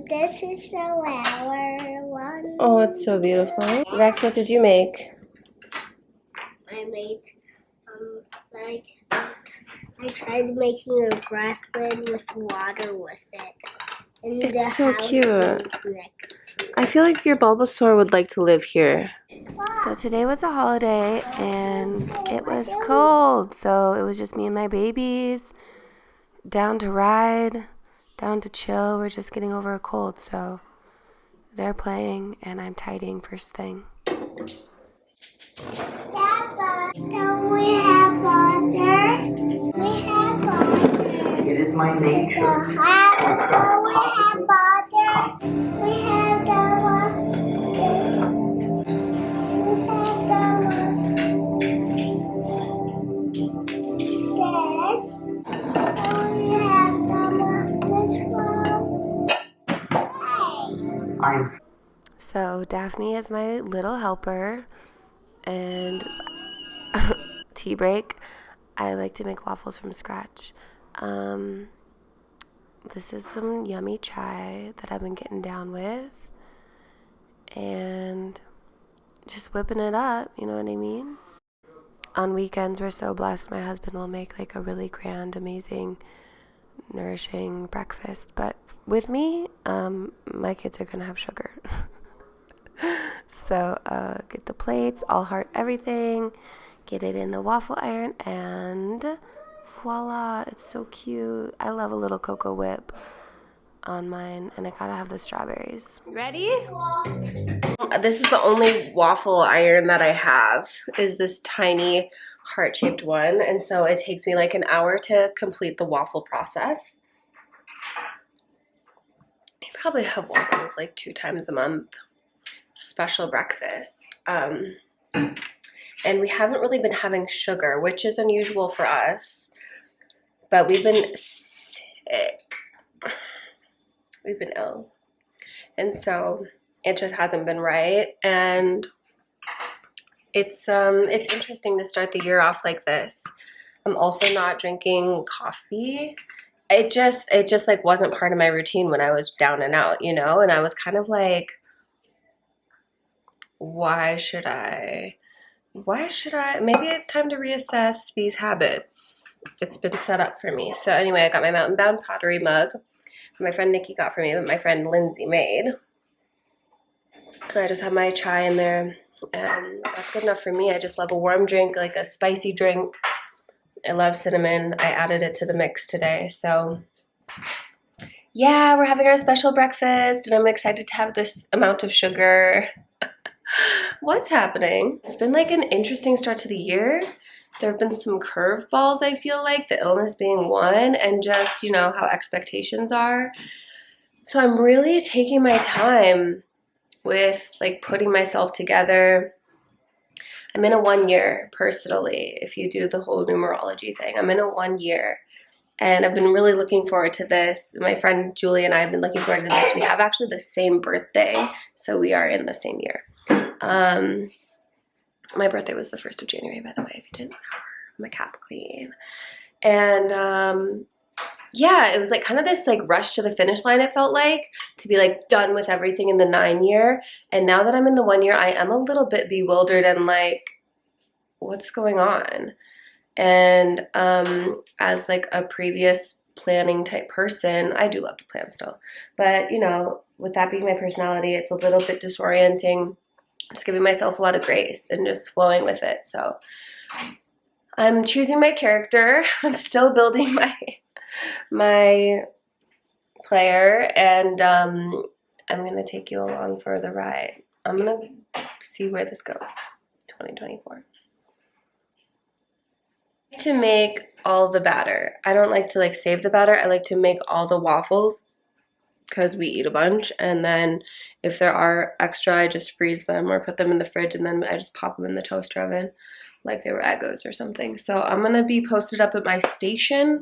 This is our one. Oh, it's so beautiful. Rex, what did you make? I made I tried making a grassland with water with it. And It's so cute. I feel like your Bulbasaur would like to live here. So today was a holiday and it was cold. So it was just me and my babies. Down to ride, down to chill. We're just getting over a cold. So they're playing and I'm tidying first thing. Papa, can we have water? We have water. It is my nature. Can we have water? We have the water. We have the water. Yes. Can we have the water? So Daphne is my little helper. And tea break, I like to make waffles from scratch. This is some yummy chai that I've been getting down with and just whipping it up, you know what I mean? On weekends, we're so blessed. My husband will make like a really grand, amazing, nourishing breakfast. But with me, my kids are gonna have sugar. So get the plates, all heart everything, get it in the waffle iron, and voila, it's so cute. I love a little cocoa whip on mine, and I gotta have the strawberries. Ready? This is the only waffle iron that I have, is this tiny heart-shaped one, and so it takes me like an hour to complete the waffle process. I probably have waffles like 2 times a month. Special breakfast, and we haven't really been having sugar, which is unusual for us, but we've been sick, we've been ill, and so it just hasn't been right. And it's interesting to start the year off like this. I'm also not drinking coffee. It just like wasn't part of my routine when I was down and out, you know, and I was kind of like, why should I? Maybe it's time to reassess these habits. It's been set up for me. So anyway, I got my Mountain Bound pottery mug my friend Nikki got for me, but my friend Lindsay made. And I just have my chai in there, and that's good enough for me. I just love a warm drink, like a spicy drink. I love cinnamon. I added it to the mix today. So yeah, we're having our special breakfast, and I'm excited to have this amount of sugar. What's happening? It's been like an interesting start to the year. There have been some curveballs, I feel like, the illness being one, and just, you know, how expectations are. So I'm really taking my time with like putting myself together. I'm in a 1 year personally, if you do the whole numerology thing. I'm in a 1 year, and I've been really looking forward to this. My friend Julie and I have been looking forward to this. We have actually the same birthday, so we are in the same year. My birthday was the 1st of January, by the way, if you didn't know. I'm a Cap Queen. And yeah, it was like kind of this like rush to the finish line, it felt like, to be like done with everything in the 9 year. And now that I'm in the 1 year, I am a little bit bewildered and like, what's going on? And as like a previous planning type person, I do love to plan still. But, you know, with that being my personality, it's a little bit disorienting. Just giving myself a lot of grace and just flowing with it. So I'm choosing my character. I'm still building my player, and I'm gonna take you along for the ride. I'm gonna see where this goes. 2024. To make all the batter. I don't like to like save the batter. I like to make all the waffles because we eat a bunch, and then if there are extra, I just freeze them or put them in the fridge, and then I just pop them in the toaster oven like they were Eggos or something. So I'm gonna be posted up at my station.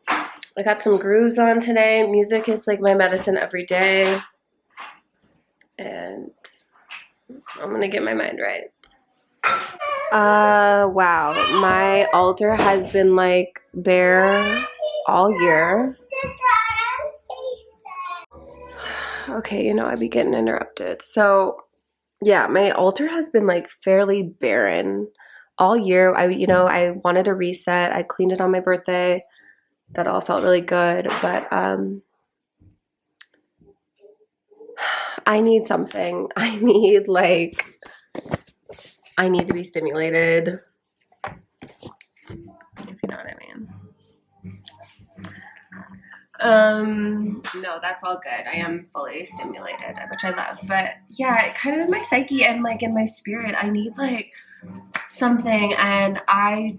I got some grooves on today. Music is like my medicine every day, and I'm gonna get my mind right. Wow, my altar has been like bare all year. Okay, I'd be getting interrupted. So, yeah, my altar has been like fairly barren all year. I wanted to reset. I cleaned it on my birthday. That all felt really good, but I need something. I need to be stimulated, if you know what I mean. No, that's all good. I am fully stimulated, which I love. But yeah, kind of in my psyche and like in my spirit, I need like something, and I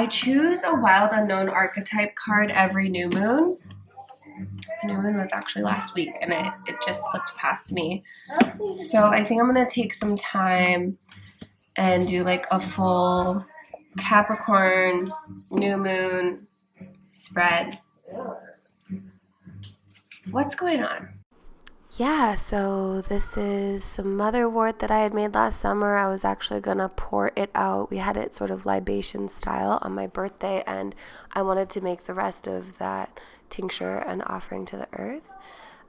choose a wild unknown archetype card every new moon. The new moon was actually last week, and it just slipped past me. So I think I'm gonna take some time and do like a full Capricorn new moon spread. What's going on? Yeah, so this is some motherwort that I had made last summer. I was actually gonna pour it out. We had it sort of libation style on my birthday, and I wanted to make the rest of that tincture an offering to the earth,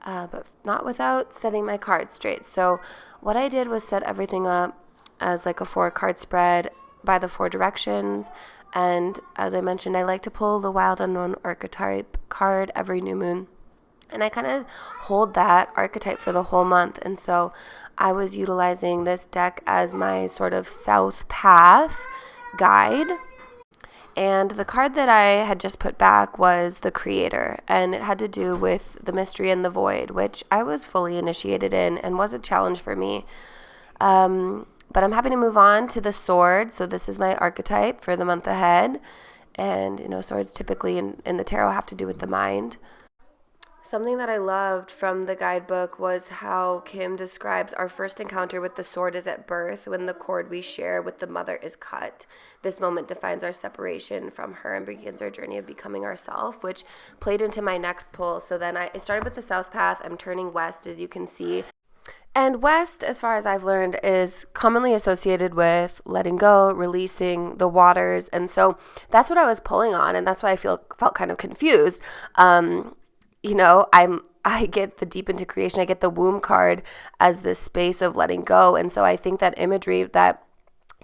but not without setting my cards straight. So what I did was set everything up as like a 4-card spread by the 4 directions. And as I mentioned, I like to pull the wild unknown archetype card every new moon. And I kind of hold that archetype for the whole month. And so I was utilizing this deck as my sort of south path guide. And the card that I had just put back was the Creator. And it had to do with the mystery and the void, which I was fully initiated in and was a challenge for me. But I'm happy to move on to the Sword. So this is my archetype for the month ahead. And, swords typically in the tarot have to do with the mind. Something that I loved from the guidebook was how Kim describes our first encounter with the sword is at birth, when the cord we share with the mother is cut. This moment defines our separation from her and begins our journey of becoming ourselves, which played into my next pull. So then I started with the south path. I'm turning west, as you can see. And west, as far as I've learned, is commonly associated with letting go, releasing the waters. And so that's what I was pulling on, and that's why I felt kind of confused. I get the deep into creation. I get the womb card as this space of letting go. And so I think that imagery that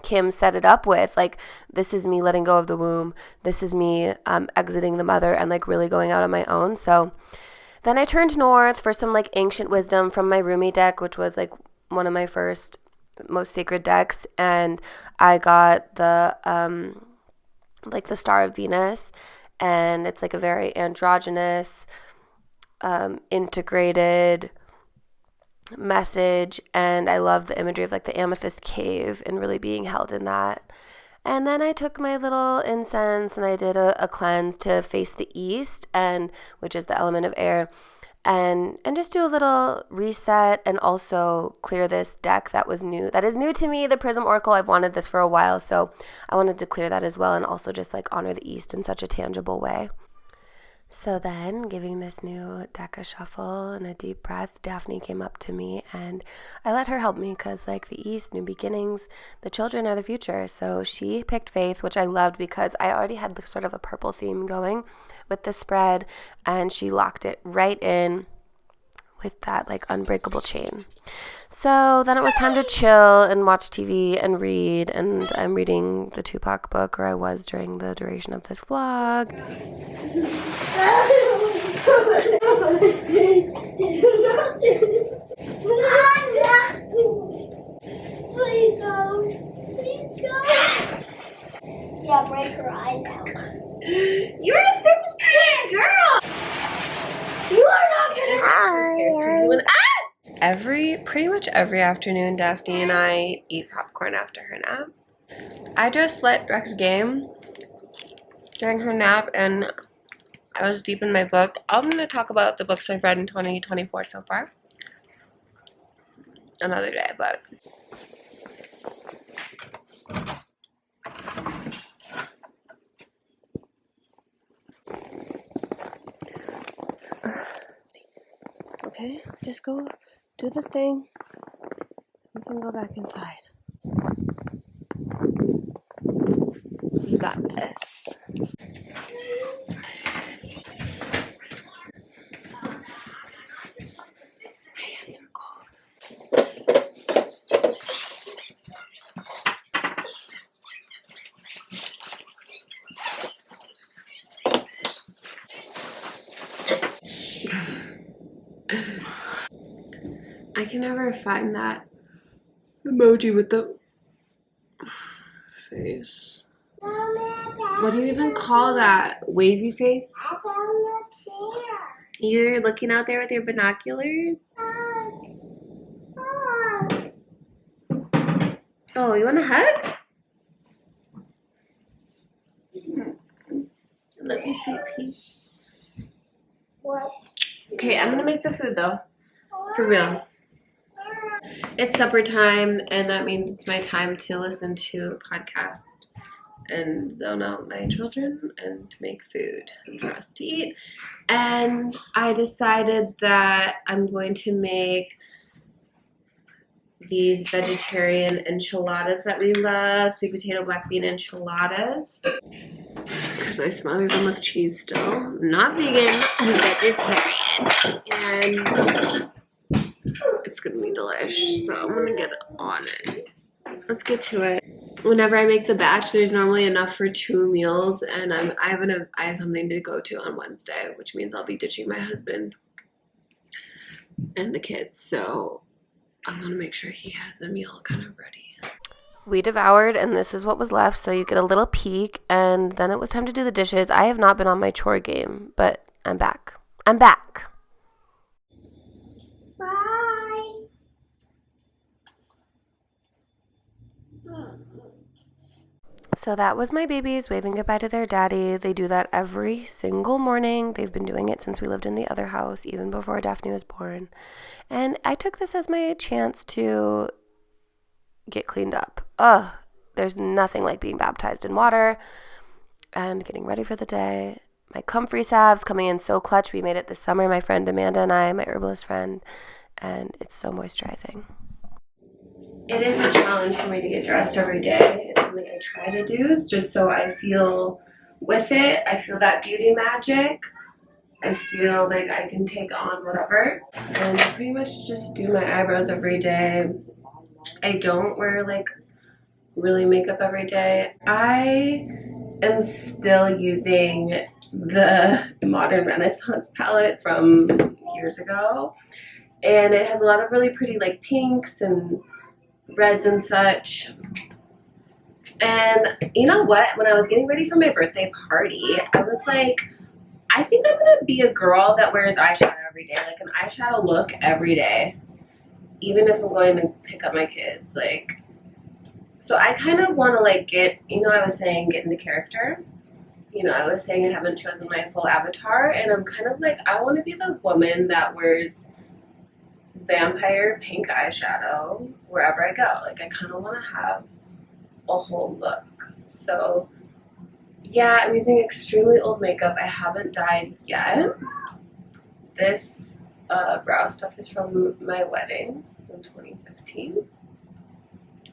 Kim set it up with, like, this is me letting go of the womb. This is me exiting the mother and like really going out on my own. So then I turned north for some like ancient wisdom from my Rumi deck, which was like one of my first most sacred decks. And I got the the Star of Venus, and it's like a very androgynous, integrated message, and I love the imagery of like the amethyst cave and really being held in that. And then I took my little incense and I did a cleanse to face the east, and which is the element of air, and just do a little reset and also clear this deck that is new to me, the Prism Oracle. I've wanted this for a while, so I wanted to clear that as well, and also just like honor the east in such a tangible way. So then, giving this new deck a shuffle and a deep breath, Daphne came up to me, and I let her help me because, like, the East, new beginnings, the children are the future. So she picked Faith, which I loved because I already had the sort of a purple theme going with the spread, and she locked it right in with that, like, unbreakable chain. So then it was time to chill and watch TV and read, and I'm reading the Tupac book, or I was during the duration of this vlog. Please don't. Please don't. Yeah, break her eyes out. You're such a sweet girl. You are not gonna Pretty much every afternoon, Daphne and I eat popcorn after her nap. I just let Rex game during her nap, and I was deep in my book. I'm going to talk about the books I've read in 2024 so far another day, but okay, just go do the thing. We can go back inside. You got this. can never find that emoji with the face. What do you even call that? Wavy face? I found a chair. You're looking out there with your binoculars? Oh, you want a hug? I love you, sweet pea. What? Okay, I'm gonna make the food though. For real. It's supper time, and that means it's my time to listen to a podcast and zone out my children and to make food for us to eat. And I decided that I'm going to make these vegetarian enchiladas that we love, sweet potato black bean enchiladas. Because I smother them with cheese still. Not vegan, vegetarian. And it's gonna be delish, so I'm gonna get on it. Let's get to it. Whenever I make the batch, there's normally enough for 2 meals, and I have something to go to on Wednesday, which means I'll be ditching my husband and the kids. So I want to make sure he has a meal kind of ready. We devoured, and this is what was left, so you get a little peek, and then it was time to do the dishes. I have not been on my chore game, but I'm back. I'm back. Bye. So that was my babies waving goodbye to their daddy. They do that every single morning. They've been doing it since we lived in the other house, even before Daphne was born. And I took this as my chance to get cleaned up. There's nothing like being baptized in water and getting ready for the day. My comfrey salves coming in so clutch. We made it this summer, my friend Amanda and I, my herbalist friend, and it's so moisturizing. It is a challenge for me to get dressed every day. It's something I try to do just so I feel with it. I feel that beauty magic. I feel like I can take on whatever. And I pretty much just do my eyebrows every day. I don't wear like really makeup every day. I am still using the Modern Renaissance palette from years ago. And it has a lot of really pretty like pinks and reds and such. And you know what? When I was getting ready for my birthday party, I was like, I think I'm gonna be a girl that wears eyeshadow every day, like an eyeshadow look every day, even if I'm going to pick up my kids. Like, so I kind of want to like get, you know, I was saying get into character. You know, I was saying I haven't chosen my full avatar, and I'm kind of like, I want to be the woman that wears vampire pink eyeshadow wherever I go. Like, I kind of want to have a whole look. So yeah, I'm using extremely old makeup. I haven't dyed yet. This brow stuff is from my wedding in 2015.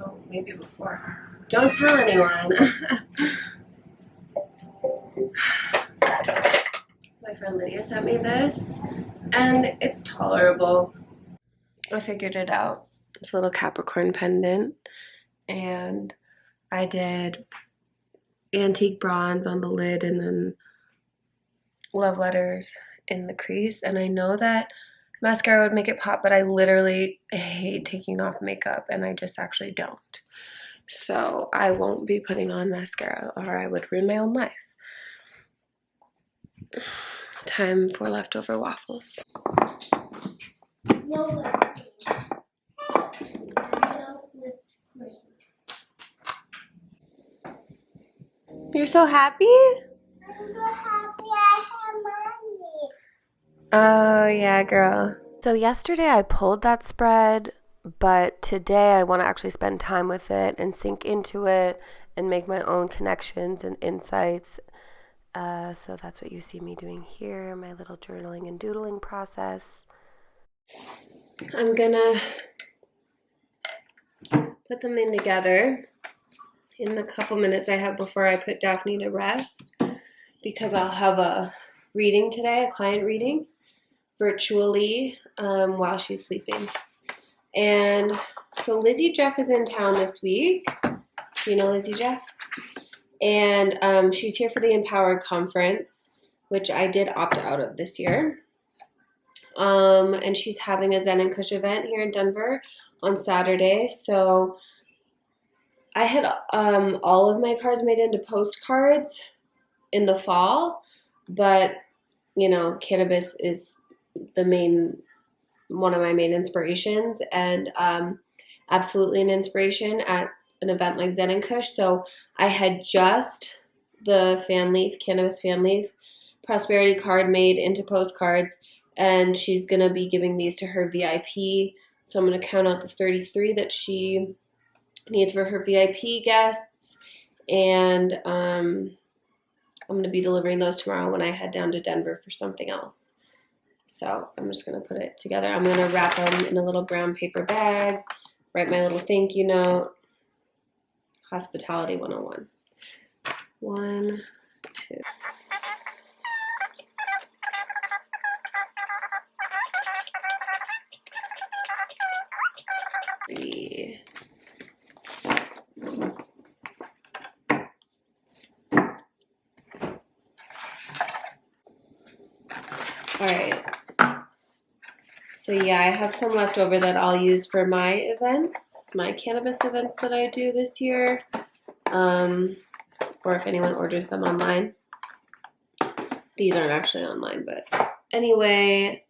Oh, maybe before. Don't tell anyone. My friend Lydia sent me this, and it's tolerable. I figured it out. It's a little Capricorn pendant, and I did antique bronze on the lid and then love letters in the crease. And I know that mascara would make it pop, but I literally hate taking off makeup, and I just actually don't. So I won't be putting on mascara, or I would ruin my own life. Time for leftover waffles. No. You're so happy? I'm so happy I have money. Oh, yeah, girl. So yesterday I pulled that spread, but today I want to actually spend time with it and sink into it and make my own connections and insights. So that's what you see me doing here, my little journaling and doodling process. I'm gonna put something together in the couple minutes I have before I put Daphne to rest, because I'll have a reading today, a client reading, virtually while she's sleeping. And so Lizzie Jeff is in town this week. You know Lizzie Jeff? And she's here for the Empowered Conference, which I did opt out of this year. And she's having a Zen and KUSH event here in Denver on Saturday. So I had all of my cards made into postcards in the fall, but you know, cannabis is one of my main inspirations, and absolutely an inspiration at an event like Zen and KUSH. So I had just the cannabis family prosperity card made into postcards, and she's gonna be giving these to her VIP. So I'm gonna count out the 33 that she needs for her VIP guests, and I'm gonna be delivering those tomorrow when I head down to Denver for something else. So I'm just gonna put it together. I'm gonna wrap them in a little brown paper bag, write my little thank you note. Hospitality 101. 1, 2. Three. All right. So yeah, I have some left over that I'll use for my events, my cannabis events that I do this year, or if anyone orders them online. These aren't actually online, but anyway,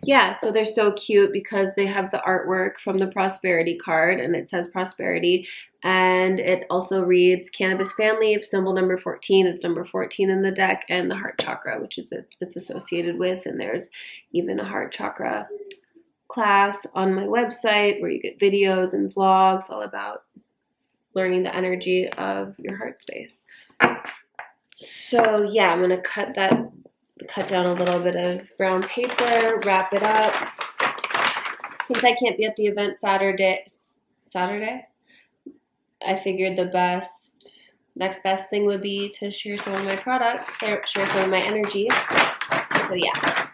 yeah, so they're so cute because they have the artwork from the prosperity card, and it says prosperity, and it also reads cannabis family, symbol number 14. It's number 14 in the deck, and the heart chakra, which is it's associated with, and there's even a heart chakra class on my website where you get videos and vlogs all about learning the energy of your heart space. So yeah, I'm gonna cut down a little bit of brown paper, wrap it up. Since I can't be at the event Saturday, I figured the next best thing would be to share some of my products, or share some of my energy. So yeah.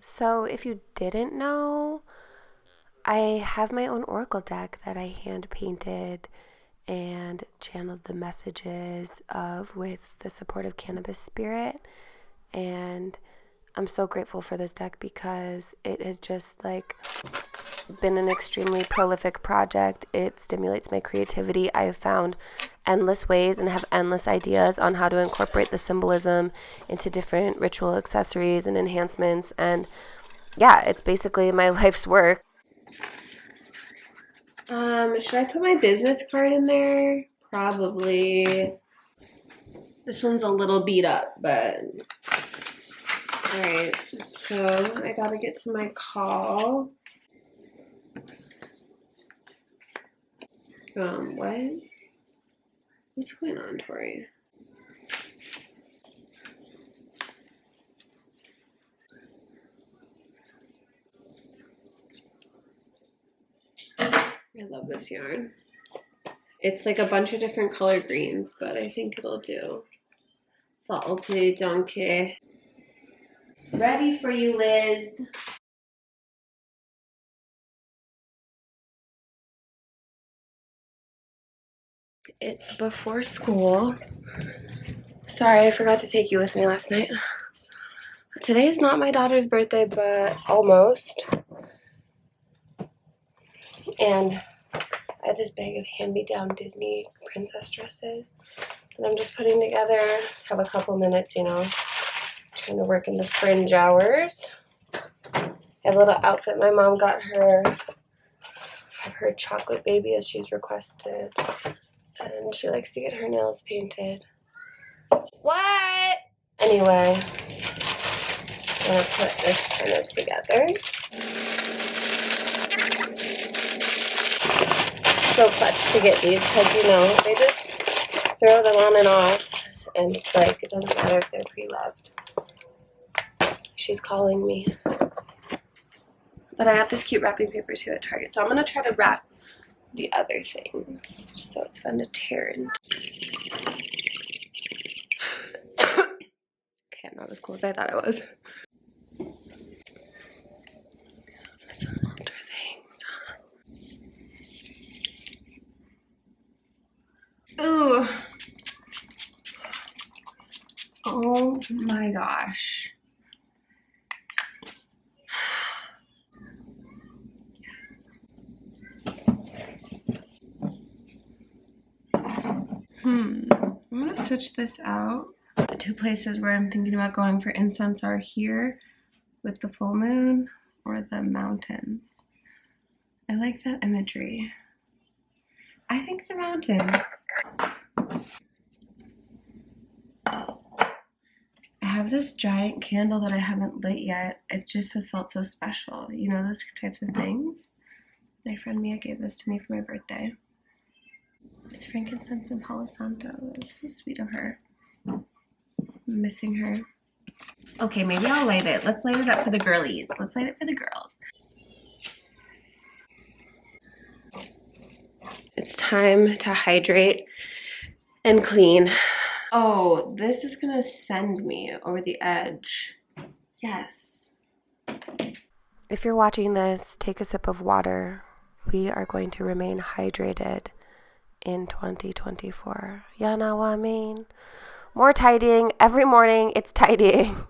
So if you didn't know, I have my own oracle deck that I hand painted and channeled the messages of with the support of cannabis spirit. And I'm so grateful for this deck because it has just been an extremely prolific project. It stimulates my creativity. I have found endless ways and have endless ideas on how to incorporate the symbolism into different ritual accessories and enhancements. And yeah, it's basically my life's work. Should I put my business card in there? Probably. This one's a little beat up, but alright, so I gotta get to my call. What? What's going on, Tori? I love this yarn. It's like a bunch of different color greens, but I think it'll do. That'll do, donkey. Ready for you, Liz. It's before school. Sorry, I forgot to take you with me last night. Today is not my daughter's birthday, but almost. And I have this bag of hand-me-down Disney princess dresses that I'm just putting together. Just have a couple minutes, you know, trying to work in the fringe hours. I have a little outfit my mom got her. Have her chocolate baby as she's requested. And she likes to get her nails painted. What? Anyway, I'm going to put this kind of together. So clutch to get these because, you know, they just throw them on and off. And it's like, it doesn't matter if they're pre-loved. She's calling me. But I have this cute wrapping paper too at Target. So I'm going to try to wrap the other things so it's fun to tear into. Okay, I'm not as cool as I thought I was. Some older things. Ooh. Oh my gosh. I'm gonna switch this out. The two places where I'm thinking about going for incense are here with the full moon or the mountains. I like that imagery. I think the mountains. I have this giant candle that I haven't lit yet. It just has felt so special. You know, those types of things. My friend Mia gave this to me for my birthday. It's frankincense and Palo Santo. It's so sweet of her. I'm missing her. Okay, maybe I'll light it. Let's light it up for the girlies. Let's light it for the girls. It's time to hydrate and clean. Oh, this is gonna send me over the edge. Yes. If you're watching this, take a sip of water. We are going to remain hydrated in 2024. You know what I mean? More tidying. Every morning, it's tidying.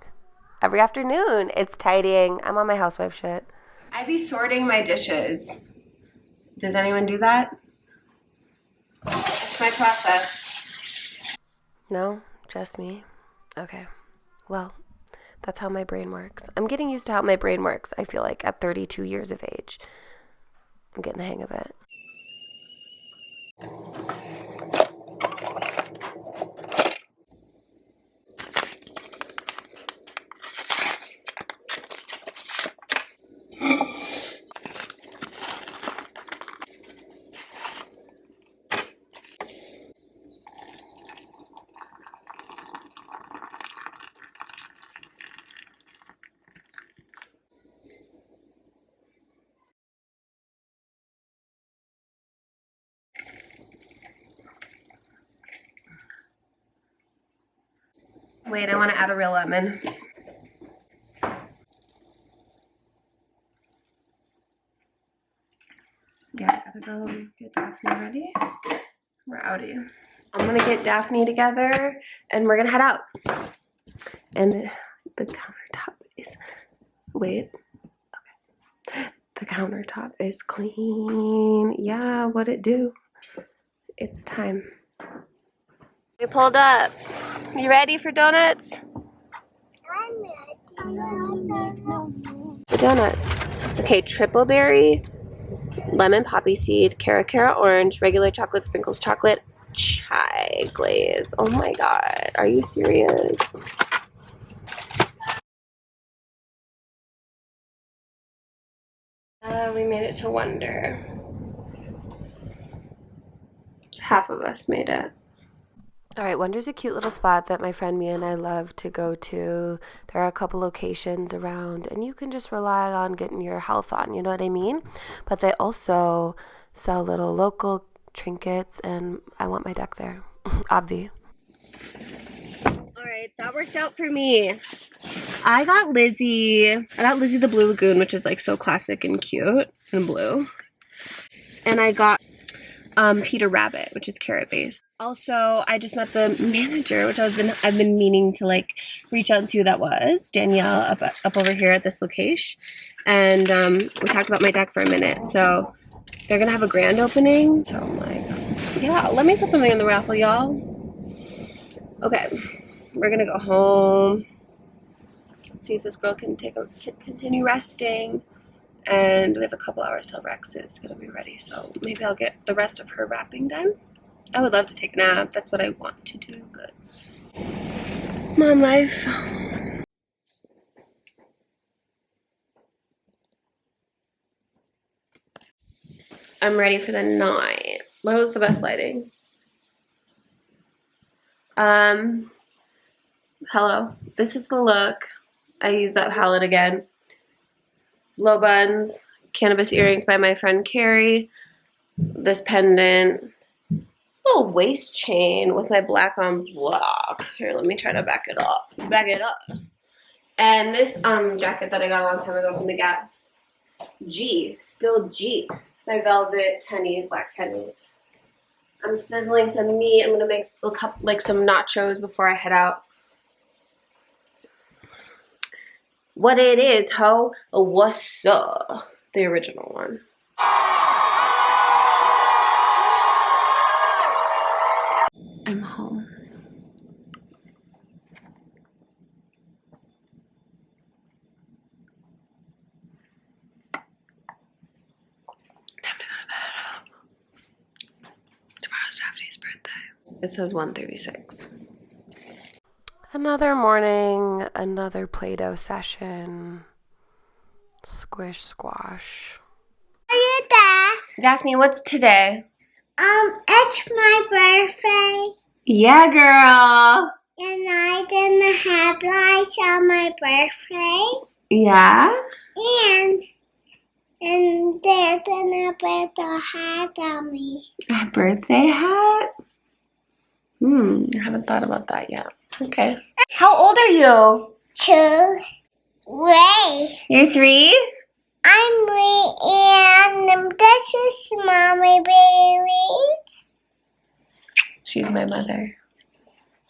Every afternoon, it's tidying. I'm on my housewife shit. I be sorting my dishes. Does anyone do that? It's my process. No? Just me? Okay. Well, that's how my brain works. I'm getting used to how my brain works, I feel like, at 32 years of age. I'm getting the hang of it. Wait, I want to add a real lemon. Yeah, I gotta go get Daphne ready. We're outie. I'm gonna get Daphne together and we're gonna head out. And the countertop is, wait, okay. The countertop is clean. Yeah, what it do? It's time. We pulled up. You ready for donuts? I'm ready. The donuts. Okay, triple berry, lemon poppy seed, cara orange, regular chocolate, sprinkles chocolate, chai glaze. Oh my god, are you serious? We made it to Wonder. Half of us made it. All right, Wonder's a cute little spot that my friend Mia and I love to go to. There are a couple locations around, and you can just rely on getting your health on, you know what I mean? But they also sell little local trinkets, and I want my deck there, obvi. All right, that worked out for me. I got Lizzie the Blue Lagoon, which is like so classic and cute and blue. And I got Peter Rabbit, which is carrot based. Also, I just met the manager, which I've been meaning to like reach out and see who that was. Danielle up over here at this location. And we talked about my deck for a minute. So they're gonna have a grand opening. So I'm like, yeah, let me put something in the raffle, y'all. Okay, we're gonna go home. See if this girl can continue resting. And we have a couple hours till Rex is gonna be ready, so maybe I'll get the rest of her wrapping done. I would love to take a nap. That's what I want to do, but mom life. I'm ready for the night. What was the best lighting? Hello. This is the look. I use that palette again. Low buns, cannabis earrings by my friend Carrie, this pendant, little waist chain with my black on black. Here, let me try to back it up. And this jacket that I got a long time ago from the Gap. Still G. My velvet tennies, black tennies. I'm sizzling some meat. I'm gonna make like some nachos before I head out. what it is, ho. What's up? The original one. I'm home. Time to go to bed. Tomorrow's Daphne's birthday. It says 1:36. Another morning, another Play-Doh session. Squish squash. Are you there? Daphne, what's today? It's my birthday, Yeah, girl. and I didn't have lights on my birthday, Yeah? and they're gonna put a hat on me. A birthday hat? I haven't thought about that yet. Okay. How old are you? 2. Ray. You're 3? I'm Ray, and this is Mommy Baby. She's my mother.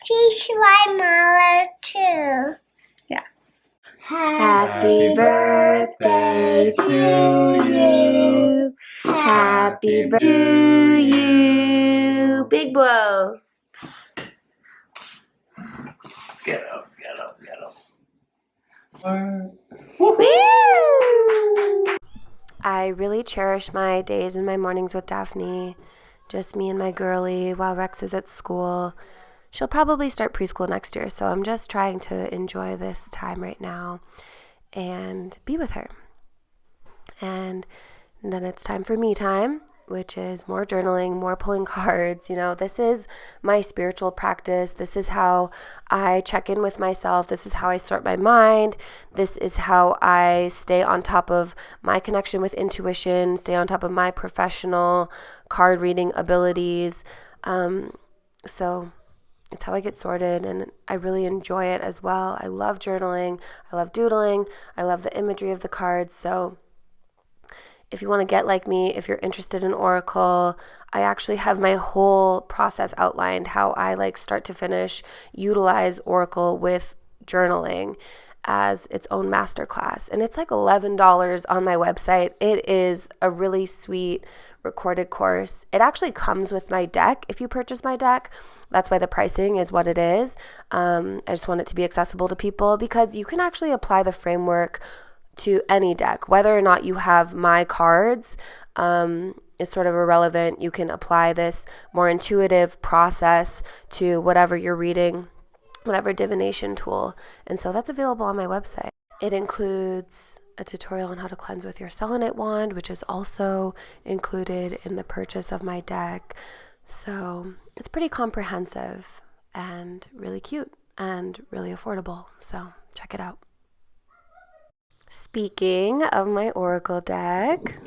She's my mother too. Yeah. Happy birthday to you. Happy birthday to you. Big blow. Get up, get up, get up. I really cherish my days and my mornings with Daphne. Just me and my girlie while Rex is at school. She'll probably start preschool next year, so I'm just trying to enjoy this time right now and be with her. And then it's time for me time, which is more journaling, more pulling cards. You know, this is my spiritual practice. This is how I check in with myself. This is how I start my mind. This is how I stay on top of my connection with intuition, stay on top of my professional card reading abilities. So it's how I get sorted, and I really enjoy it as well. I love journaling. I love doodling. I love the imagery of the cards. So if you want to get like me, if you're interested in Oracle, I actually have my whole process outlined, how I like start to finish utilize Oracle with journaling as its own masterclass. And it's like $11 on my website. It is a really sweet recorded course. It actually comes with my deck if you purchase my deck. That's why the pricing is what it is. I just want it to be accessible to people because you can actually apply the framework to any deck. Whether or not you have my cards is sort of irrelevant. You can apply this more intuitive process to whatever you're reading, whatever divination tool. And so that's available on my website. It includes a tutorial on how to cleanse with your selenite wand, which is also included in the purchase of my deck. So it's pretty comprehensive and really cute and really affordable. So check it out. Speaking of my Oracle deck,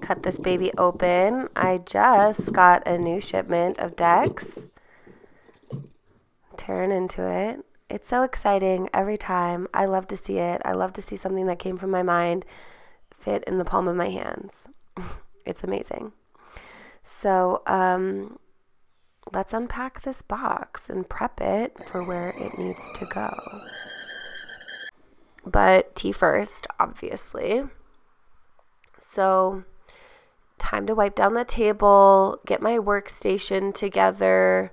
cut this baby open. I just got a new shipment of decks. Tearing into it. It's so exciting every time. I love to see it. I love to see something that came from my mind fit in the palm of my hands. It's amazing. So let's unpack this box and prep it for where it needs to go. But tea first, obviously. So time to wipe down the table, get my workstation together.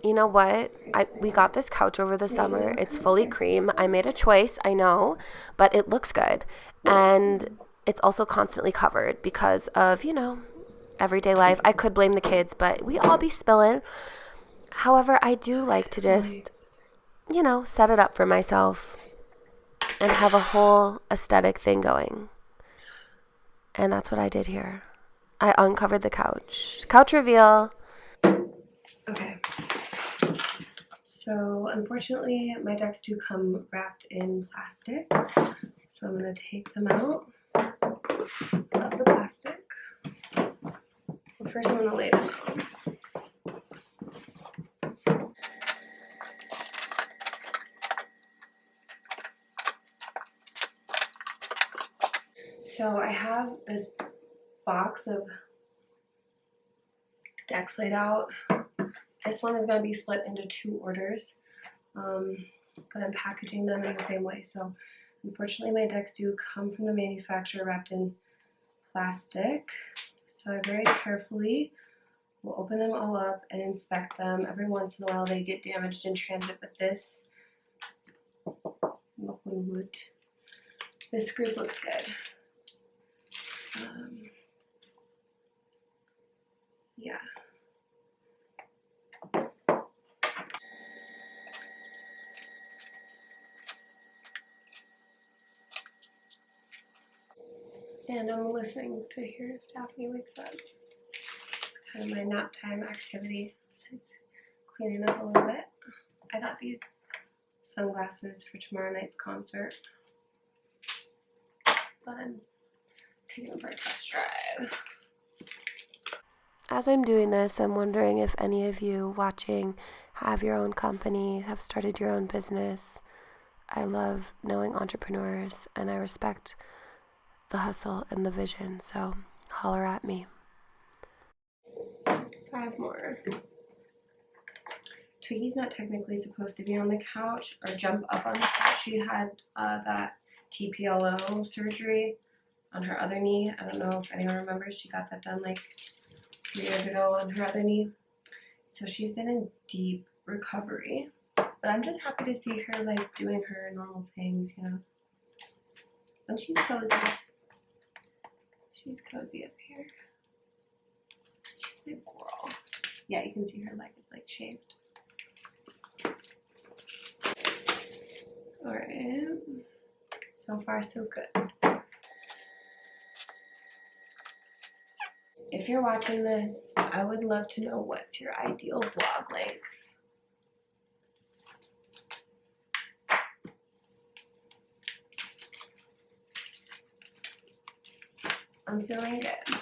You know what? We got this couch over the summer. It's fully cream. I made a choice, I know, but it looks good. And it's also constantly covered because of, you know, everyday life. I could blame the kids, but we all be spilling. However, I do like to just, you know, set it up for myself and have a whole aesthetic thing going. And that's what I did here. I uncovered the couch. Couch reveal. Okay. So unfortunately, my decks do come wrapped in plastic. So I'm going to take them out of the plastic. Well, first I'm going to lay them out. So I have this box of decks laid out. This one is going to be split into 2 orders. but I'm packaging them in the same way. So unfortunately my decks do come from the manufacturer wrapped in plastic. So I very carefully will open them all up and inspect them. Every once in a while they get damaged in transit, but this, knock on wood, this group looks good. Yeah. And I'm listening to hear if Daphne wakes up. It's kind of my nap time activity since cleaning up a little bit. I got these sunglasses for tomorrow night's concert, but I'm taking them for a test drive. As I'm doing this, I'm wondering if any of you watching have your own company, have started your own business. I love knowing entrepreneurs and I respect the hustle and the vision, so holler at me. 5 more. Twiggy's not technically supposed to be on the couch or jump up on the couch. She had that TPLO surgery on her other knee. I don't know if anyone remembers. She got that done like 3 years ago on her other knee. So she's been in deep recovery. But I'm just happy to see her like doing her normal things, you know. And she's cozy. She's cozy up here. She's my girl. Yeah, you can see her leg is like shaved. Alright. So far so good. If you're watching this, I would love to know what's your ideal vlog length. I'm feeling good.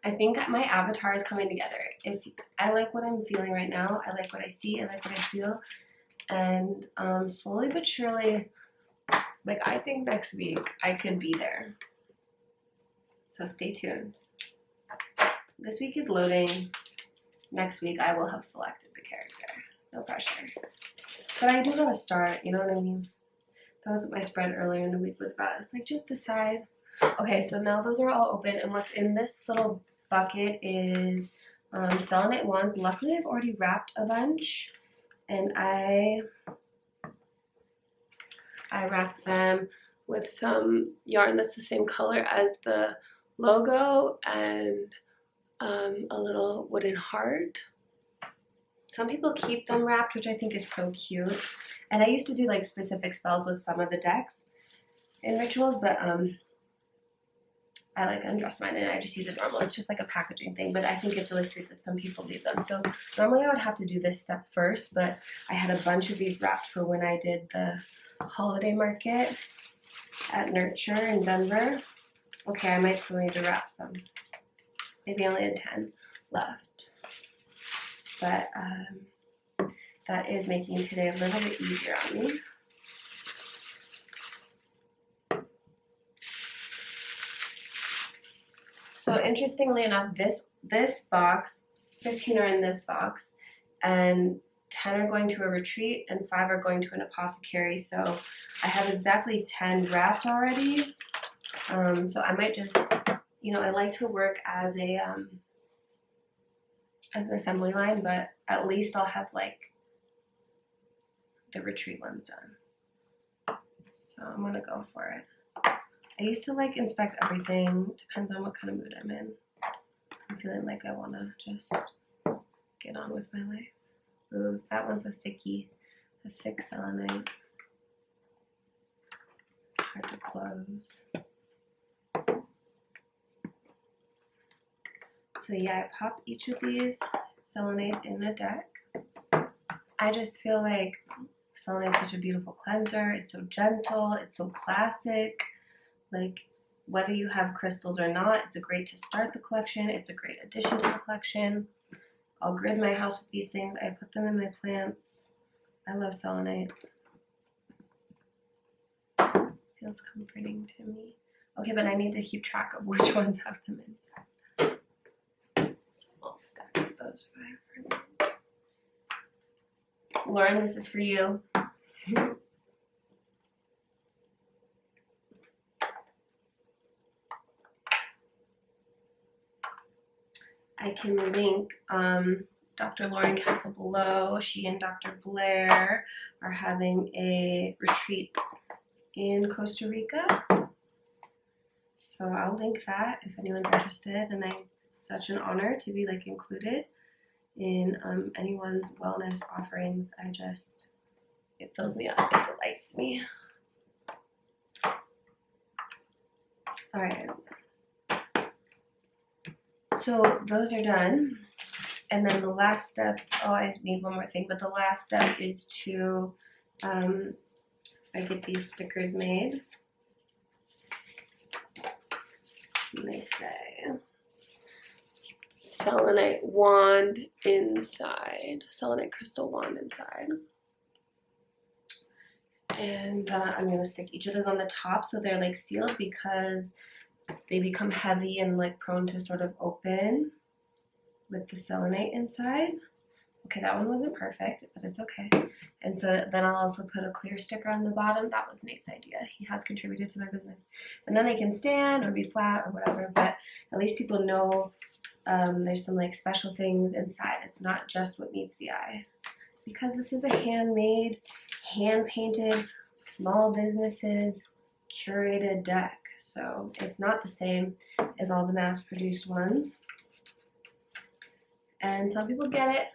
I think my avatar is coming together. If I like what I'm feeling right now, I like what I see, I like what I feel, and slowly but surely, like I think next week I could be there. So stay tuned. This week is loading. Next week I will have selected the character. No pressure. But I do want to start, you know what I mean? That was what my spread earlier in the week was about. It's like just decide. Okay, so now those are all open, and what's in this little bucket is selenite wands. Luckily, I've already wrapped a bunch, and I wrapped them with some yarn that's the same color as the logo and a little wooden heart. Some people keep them wrapped, which I think is so cute. And I used to do like specific spells with some of the decks in rituals, but I like undress mine and I just use it normal. It's just like a packaging thing, but I think it's really sweet that some people leave them. So normally I would have to do this step first, but I had a bunch of these wrapped for when I did the holiday market at Nurture in Denver. Okay, I might still need to wrap some. Maybe only had 10 left. But that is making today a little bit easier on me. So interestingly enough, this box, 15 are in this box, and 10 are going to a retreat, and 5 are going to an apothecary. So I have exactly 10 wrapped already. So I might just, you know, I like to work as an assembly line, but at least I'll have like the retreat ones done. So I'm gonna go for it. I used to like inspect everything. Depends on what kind of mood I'm in. I'm feeling like I wanna just get on with my life. Ooh, that one's a thickie, a thick selenite. Hard to close. So yeah, I pop each of these selenites in a deck. I just feel like selenite's such a beautiful cleanser. It's so gentle. It's so classic. Like, whether you have crystals or not, it's a great to start the collection. It's a great addition to the collection. I'll grid my house with these things. I put them in my plants. I love selenite. Feels comforting to me. Okay, but I need to keep track of which ones have them inside. I'll stack those 5 for me. Lauren, this is for you. I can link Dr. Lauren Castle below. She and Dr. Blair are having a retreat in Costa Rica. So I'll link that if anyone's interested. And it's such an honor to be like included in anyone's wellness offerings. It fills me up. It delights me. All right. So those are done. And then the last step, oh, I need one more thing, but the last step is to, I get these stickers made. And they say, selenite wand inside, selenite crystal wand inside. And I'm going to stick each of those on the top so they're like sealed because they become heavy and like prone to sort of open with the selenite inside. Okay, that one wasn't perfect, but it's okay. And so then I'll also put a clear sticker on the bottom. That was Nate's idea. He has contributed to my business. And then they can stand or be flat or whatever, but at least people know there's some like special things inside. It's not just what meets the eye. Because this is a handmade, hand-painted, small businesses, curated deck. So it's not the same as all the mass-produced ones. And some people get it,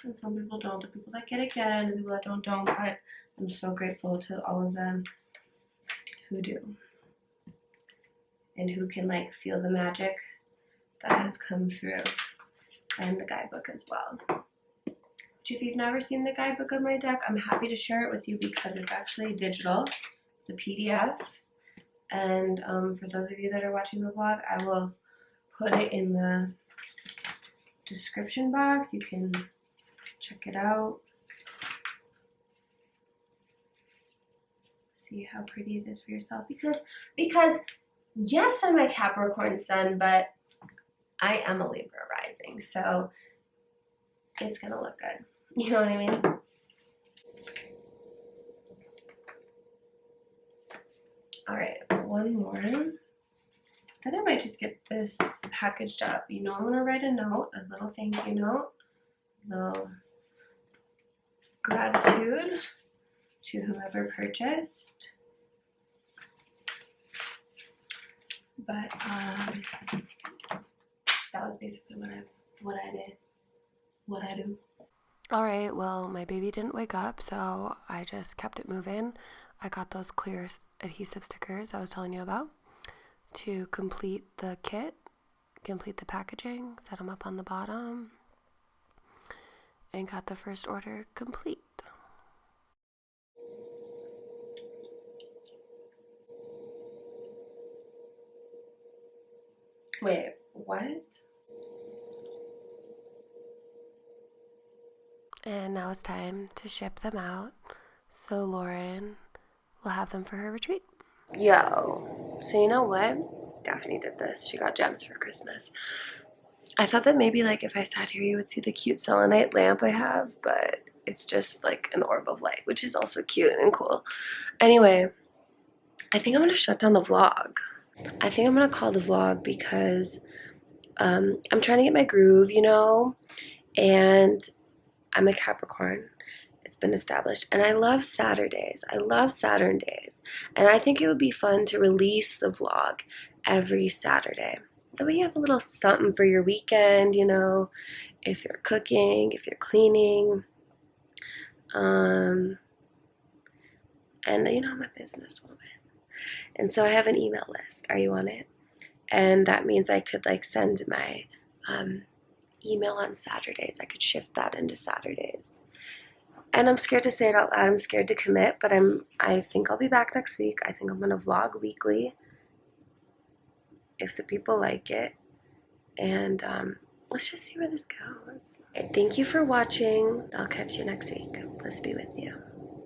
and some people don't. The people that get it, get it, and the people that don't. But I'm so grateful to all of them who do. And who can like feel the magic that has come through. And the guidebook as well. Which if you've never seen the guidebook of my deck, I'm happy to share it with you because it's actually digital. It's a PDF. And for those of you that are watching the vlog, I will put it in the description box. You can check it out. See how pretty it is for yourself. Because yes, I'm a Capricorn sun, but I am a Libra rising. So it's gonna look good. You know what I mean? All right, one more. Then I might just get this packaged up. You know, I'm gonna write a note, a little thank you note, a little gratitude to whoever purchased. But that was basically what I do. All right, well, my baby didn't wake up, so I just kept it moving. I got those clear adhesive stickers I was telling you about to complete the kit, complete the packaging, set them up on the bottom, and got the first order complete. Wait, what? And now it's time to ship them out, so Lauren will have them for her retreat. Yo, so you know what? Daphne did this. She got gems for Christmas. I thought that maybe like if I sat here you would see the cute selenite lamp I have, but it's just like an orb of light, which is also cute and cool. Anyway, I think I'm gonna shut down the vlog. I think I'm gonna call the vlog because I'm trying to get my groove, you know, and I'm a Capricorn. It's been established. And I love Saturdays. I love Saturn days. And I think it would be fun to release the vlog every Saturday. That way you have a little something for your weekend, you know, if you're cooking, if you're cleaning. And, you know, I'm a businesswoman. And so I have an email list. Are you on it? And that means I could, like, send my email on Saturdays. I could shift that into Saturdays. And I'm scared to say it out loud. I'm scared to commit, but I think I'll be back next week. I think I'm going to vlog weekly if the people like it. And let's just see where this goes. Thank you for watching. I'll catch you next week. Bliss be with you.